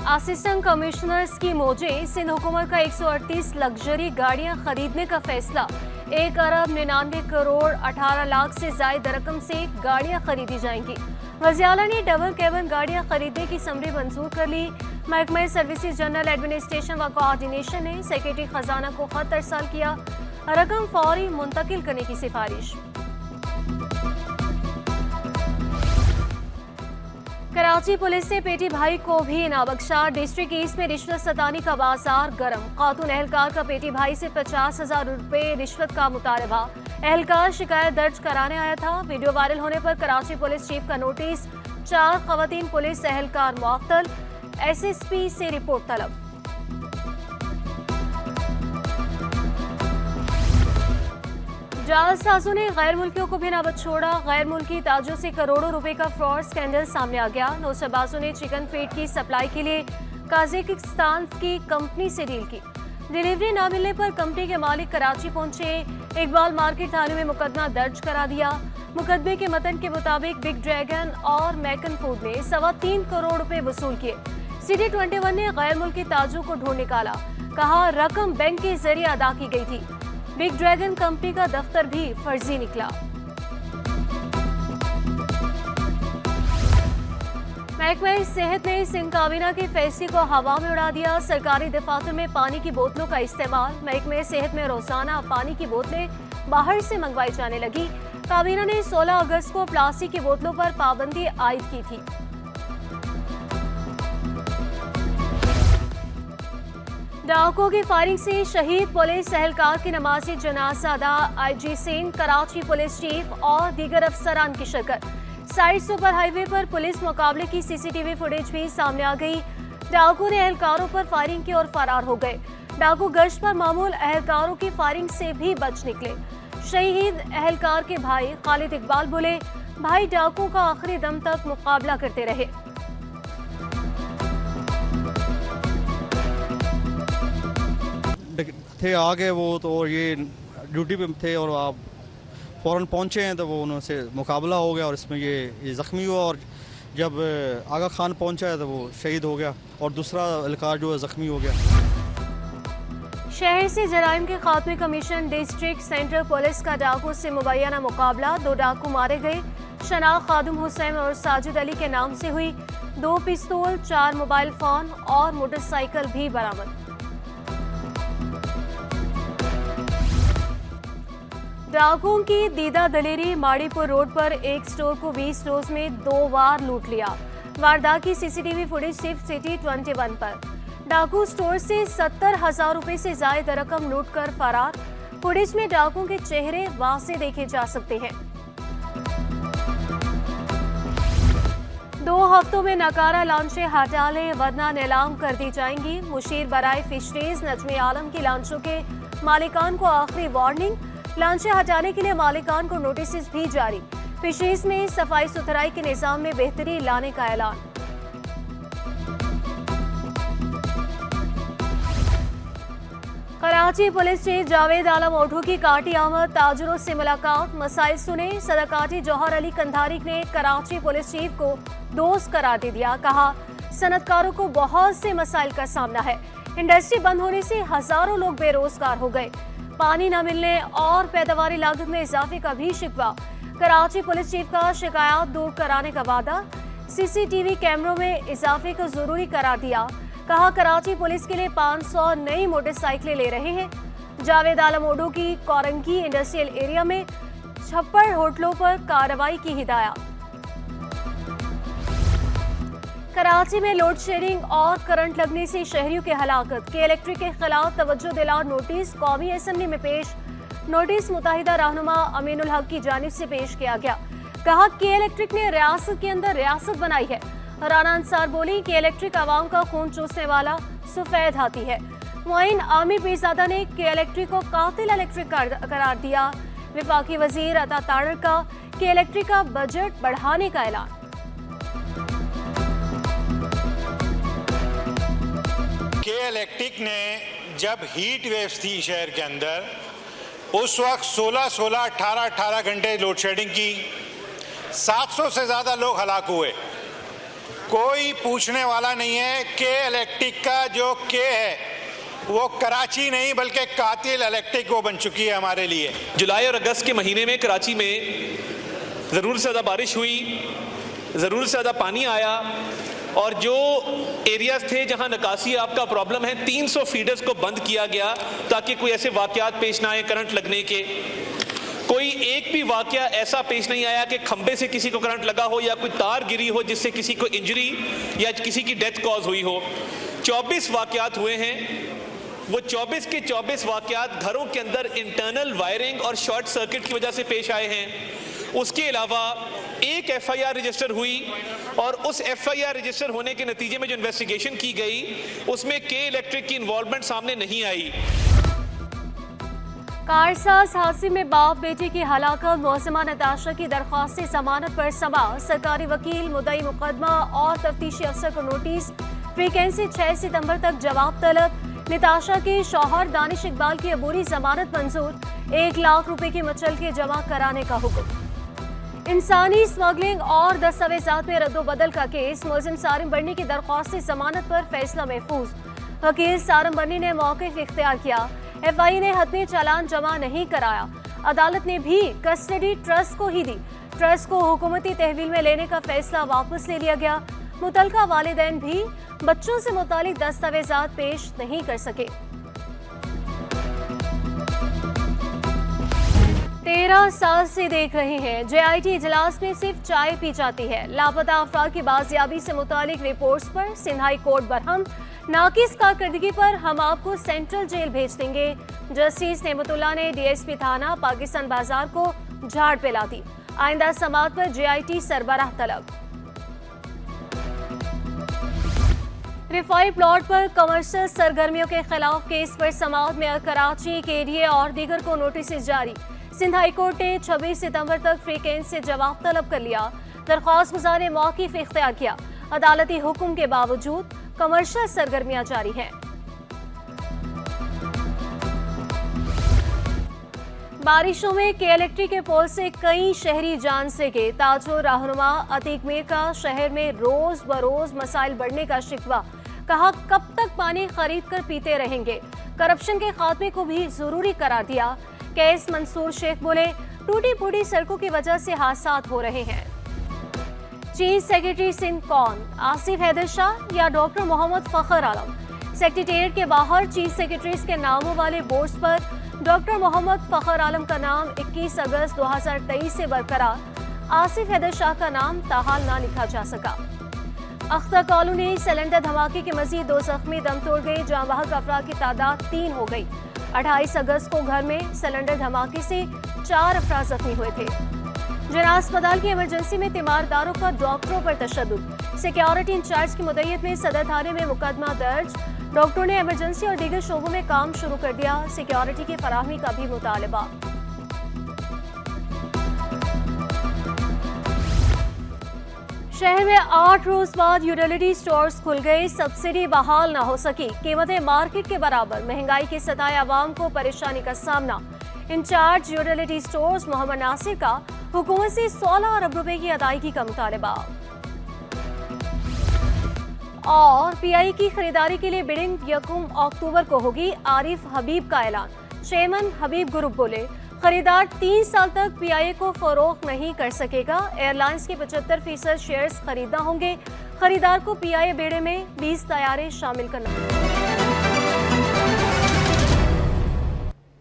Assistant commissioner scheme ओजे सिंध हुकूमत का 138 लग्जरी गाड़ियां खरीदने का फैसला। 1,99,18,00,000 से ज्यादा रकम से गाड़ियां खरीदी जाएंगी। वज़ीर-ए-आला ने डबल कैबिन गाड़ियां खरीदने की समरी मंजूर कर ली। महकमा सर्विसेज जनरल एडमिनिस्ट्रेशन व कोऑर्डिनेशन ने सेक्रेटरी खजाना को खत अरसाल किया। रकम फौरी मुंतकिल करने की सिफारिश। कराची पुलिस ने पेटी भाई को भी ना बख्शा। डिस्ट्रिक्ट ईस्ट में रिश्वत सतानी का बाजार गर्म। खातून एहलकार का पेटी भाई से 50,000 रुपए रिश्वत का मुतालबा। एहलकार शिकायत दर्ज कराने आया था। वीडियो वायरल होने पर कराची पुलिस चीफ का नोटिस। 4 खवातीन पुलिस एहलकार मुअत्तल। SSP से रिपोर्ट तलब। जालसाजों ने गैर मुल्कियों को भी ना छोड़ा। गैर मुल्की ताजों से करोड़ों रुपए का फ्रॉड स्कैंडल सामने आ गया। नौशबाजों ने चिकन फीड की सप्लाई के लिए कजाकिस्तान की कंपनी से डील की। डिलीवरी न मिलने पर कंपनी के मालिक कराची पहुंचे। इकबाल मार्केट थाने में मुकदमा दर्ज करा दिया। मुकदमे के मतन के मुताबिक बिग ड्रैगन और मैकन फूड ने 3.25 करोड़ रुपए वसूल किए। सिटी 21 ने गैर मुल्की ताजों को ढूंढ निकाला। कहा रकम बैंक के जरिए अदा की गई थी। बिग ड्रैगन कंपनी का दफ्तर भी फर्जी निकला। महकमा सेहत ने सिंध काबीना के फैसले को हवा में उड़ा दिया। सरकारी दफातर में पानी की बोतलों का इस्तेमाल। महकमा सेहत में रोजाना पानी की बोतलें बाहर से मंगवाई जाने लगी। काबीना ने 16 अगस्त को प्लास्टिक की बोतलों पर पाबंदी आयद की थी। डाकुओं की फायरिंग से शहीद पुलिस एहलकार की नमाजी जनाजा अदा। IG Sindh, Karachi police chief और दीगर अफसरान की शिरकत। साइड सुपर हाईवे पर पुलिस मुकाबले की CCTV फुटेज भी सामने आ गई। डाकू ने एहलकारों पर फायरिंग की और फरार हो गए। डाकू गश्त पर मामूल एहलकारों की फायरिंग से भी बच निकले। शहीद एहलकार के भाई खालिद इकबाल बोले, भाई डाकू का आखिरी दम तक मुकाबला करते रहे। थे आगे वो तो ये ड्यूटी पे थे और आप फ़ौरन पहुंचे हैं तो वो उनसे मुकाबला हो गया और इसमें ये ज़ख्मी हुआ और जब आगा खान पहुंचा है तो वो शहीद हो गया और दूसरा एहलकार जो है ज़ख्मी हो गया। शहर से जराइम के खात्मे कमीशन डिस्ट्रिक्ट सेंट्रल पुलिस का डाकू से मुबैना मुकाबला। 2 डाकू मारे गए। शनाख्त खादुम हुसैन और साजिद अली के नाम से हुई। 2 पिस्तौल, 4 मोबाइल फोन और मोटरसाइकिल भी बरामद। डाकुओं की दीदा दलेरी। माड़ीपुर रोड पर एक स्टोर को 20 डोज में 2 बार लूट लिया। वारदात की CCTV फुटेज सिर्फ सिटी 21 पर। डाकू स्टोर से 70,000 रुपए से ज्यादा रकम लूट कर फरार। फुटेज में डाकुओं के चेहरे वाज़े देखे जा सकते हैं। 2 हफ्तों में नकारा लांचें हटा लें वरना नीलाम कर दी जाएंगी। मुशीर बराए फिशरीज नजमी आलम की लांचों के मालिकान को आखिरी वार्निंग। लांचें हटाने के लिए मालिकान को नोटिस भी जारी। फिशरीज में सफाई सुथराई के निजाम में बेहतरी लाने का ऐलान। कराची पुलिस चीफ जावेद आलम ओढ़ू की काटी आमद। ताजरों से मुलाकात, मसाइल सुने। सदकाती जौहर अली कंधारी ने कराची पुलिस चीफ को दोस्त करार दे दिया। कहा सनतकारों को बहुत से मसाइल का सामना है। इंडस्ट्री बंद होने से हजारों लोग बेरोजगार हो गए। पानी न मिलने और पैदावारी लागत में इजाफे का भी शिकवा। कराची पुलिस चीफ का शिकायत दूर कराने का वादा। CCTV कैमरों में इजाफे को जरूरी करार दिया। कहा कराची पुलिस के लिए 500 नई मोटरसाइकिलें ले रहे हैं। जावेद आलम ओढ़ू की कोरंगी इंडस्ट्रियल एरिया में 56 होटलों पर कार्रवाई की हिदायत। कराची में लोड शेडिंग और करंट लगने से शहरियों की हलाकत। के इलेक्ट्रिक के खिलाफ तवज्जो दिला नोटिस कौमी असेंबली में पेश। नोटिस मुताहिदा रहनुमा अमीनुल हक की जानिब से पेश किया गया। कहा के इलेक्ट्रिक ने रियासत के अंदर रियासत बनाई है। राना अंसार बोली के इलेक्ट्रिक आवाम का खून चूसने वाला सफेद हाथी है। मुआइन आमिर पीरजादा ने के इलेक्ट्रिक को कातिल इलेक्ट्रिक करार दिया। विफाकी वजीर अता तारड़ का के इलेक्ट्रिक का बजट बढ़ाने का ऐलान। के इलेक्ट्रिक ने जब हीट वेव्स थी शहर के अंदर उस वक्त 16-16, 18-18 घंटे लोड शेडिंग की। 700 से ज़्यादा लोग हलाक हुए। कोई पूछने वाला नहीं है। के इलेक्ट्रिक का जो के है वो कराची नहीं बल्कि कातिल इलेक्ट्रिक वो बन चुकी है हमारे लिए। जुलाई और अगस्त के महीने में कराची में ज़रूरत से ज़्यादा बारिश हुई, ज़रूरत से ज़्यादा पानी आया और जो एरियाज थे जहां निकासी आपका प्रॉब्लम है 300 फीडर्स को बंद किया गया ताकि कोई ऐसे वाकयात पेश ना आए करंट लगने के। कोई एक भी वाकया ऐसा पेश नहीं आया कि खंबे से किसी को करंट लगा हो या कोई तार गिरी हो जिससे किसी को इंजरी या किसी की डेथ कॉज हुई हो। 24 वाकयात हुए हैं। वो 24 के 24 वाकयात घरों के अंदर इंटरनल वायरिंग और शॉर्ट सर्किट की वजह से पेश आए हैं। उसके अलावा एक एफआईआर रजिस्टर हुई और उस एफआईआर रजिस्टर होने के नतीजे में जो इन्वेस्टिगेशन की गई उसमें के इलेक्ट्रिक की इन्वॉल्वमेंट सामने नहीं आई। कारसाज हादसे में बाप बेटे की हलाकत, मौसमा नताशा की दरख्वास्त जमानत पर समाअत, सरकारी वकील, मुद्दई मुकदमा और तफ्तीशी अफसर को नोटिस, फ्रीक्वेंसी 6 सितंबर तक जवाब तलब। नताशा के शौहर दानिश इकबाल की अबूरी जमानत मंजूर, 1 लाख रुपए की मुचलके जमा कराने का हुक्म। इंसानी स्मगलिंग और दस्तावेजात में रद्दोबदल का केस, मुलजिम सारिम बन्नी की दरख्वास्त जमानत पर फैसला महफूज, वकील सारिम बन्नी ने मौक़िफ़ इख्तियार किया, एफआई ने हतमी चालान जमा नहीं कराया। अदालत ने भी कस्टडी ट्रस्ट को ही दी, ट्रस्ट को हुकूमती तहवील में लेने का फैसला वापस ले लिया गया। मुतलका वालिदैन भी बच्चों से मुतालिक दस्तावेजात पेश नहीं कर सके। 13 साल से देख रहे हैं जेआईटी इजलास में सिर्फ चाय पी जाती है। लापता अफराद की बाजियाबी से मुतालिक रिपोर्ट्स पर सिंधाई कोर्ट बरहम, नाकिस कारकर्दगी पर हम आपको सेंट्रल जेल भेज देंगे। जस्टिस नेमतुल्लाह ने डीएसपी थाना पाकिस्तान बाजार को झाड़ पे ला दी। आइंदा समाअत पर जेआईटी सरबराह तलब। रिफाई प्लॉट पर कमर्शियल सरगर्मियों के खिलाफ केस पर समाअत में कराची, केडीए और दीगर को नोटिस जारी। सिंध हाई कोर्ट ने 26 सितंबर तक फ्रीक्वेंसी से जवाब तलब कर लिया। दरख्वास्त गुजार ने मौक़िफ़ इख्तियार किया। अदालती हुक्म के बावजूद कमर्शियल सरगर्मियां जारी हैं। बारिशों में के इलेक्ट्रिक के पोल से कई शहरी जान से गए। ताजो रहनुमा अतीक मीर का शहर में रोज बरोज मसाइल बढ़ने का शिकवा, कहा कब तक पानी खरीद कर पीते रहेंगे। करप्शन के खात्मे को भी जरूरी करार दिया। केस मंसूर शेख बोले टूटी फूटी सड़कों की वजह से हादसात हो रहे हैं। चीफ सेक्रेटरी सिंध कौन, आसिफ हैदर शाह या डॉक्टर मोहम्मद फखर आलम? सेक्रेटेरिएट के बाहर चीफ सेक्रेटरीज के नामों वाले बोर्ड्स पर डॉक्टर मोहम्मद फखर आलम का नाम 21 अगस्त 2023 से बरकरार, आसिफ हैदर शाह का नाम ताहाल ना लिखा जा सका। अख्तर कॉलोनी सिलेंडर धमाके के मजीद 2 जख्मी दम तोड़ गए। जाँ बहक अफराद की तादाद 3 हो गई। 28 अगस्त को घर में सिलेंडर धमाके से 4 अफराद जख्मी हुए थे। जना अस्पताल की इमरजेंसी में तीमारदारों का डॉक्टरों पर तशद्दुद, सिक्योरिटी इंचार्ज की मुद्दईयत में सदर थाने में मुकदमा दर्ज। डॉक्टरों ने इमरजेंसी और दीगर शोबों में काम शुरू कर दिया। सिक्योरिटी की फराहमी का भी मुतालबा। शहर में 8 रोज बाद यूटिलिटी स्टोर्स खुल गए। सब्सिडी बहाल ना हो सकी, कीमतें मार्केट के बराबर, महंगाई के सताए आवाम को परेशानी का सामना। Incharge utility stores Mohammad Nasir का हुकूमत से 16 अरब रुपए की अदायगी का मुतालबा। और पीआई की खरीदारी के लिए बिडिंग 1 अक्टूबर को होगी, आरिफ हबीब का ऐलान। चेयरमैन हबीब ग्रुप बोले खरीदार 3 साल तक पीआई को फरोख्त नहीं कर सकेगा। एयरलाइंस के 75% शेयर्स खरीदना होंगे। खरीदार को पीआई बेड़े में 20 तैयारे शामिल करना।